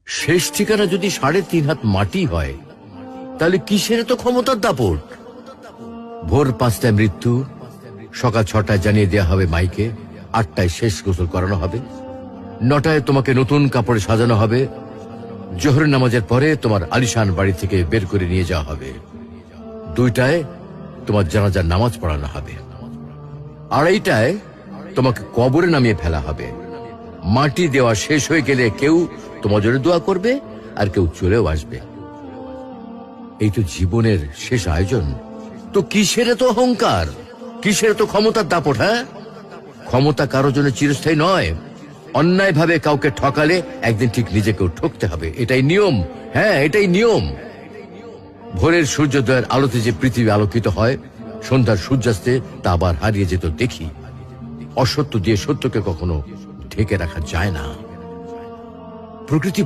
শেষ ঠিকানা যদি 3.5 হাত মাটি হয়, তাহলে কিসের তো ক্ষমতার দাপট? ভোর 5টায় মৃত্যু, সকাল 6টায় জানিয়ে দেওয়া হবে মাইকে, 8টায় শেষ গোসল করানো হবে, 9টায় তোমাকে নতুন কাপড়ে সাজানো হবে, জোহরের নামাজের পরে তোমার আলিশান বাড়ি থেকে বের করে নিয়ে যাওয়া হবে, 2টায় তোমার জানাজার নামাজ পড়ানো হবে, 2:30টায় তোমাকে কবরে নামিয়ে ফেলা হবে। মাটি দেওয়া শেষ হয়ে গেলে কেউ তোমার জন্য দোয়া করবে আর কেউ চলেও আসবে। এই তো জীবনের শেষ আয়োজন। তো কিসের তো অহংকার, কিসের তো ক্ষমতার দাপট? হ্যাঁ, ক্ষমতা কারোর জন্য চিরস্থায়ী নয়। অন্যায় ভাবে কাউকে ঠকালে একদিন ঠিক নিজেকেও ঠকতে হবে, এটাই নিয়ম। হ্যাঁ, এটাই নিয়ম। ভোরের সূর্যোদয়ের আলোতে যে পৃথিবী আলোকিত হয়, সন্ধ্যার সূর্যাস্তে তা আবার হারিয়ে যেত দেখি। অসত্য দিয়ে সত্যকে কখনো ঢেকে রাখা যায় না। প্রকৃতি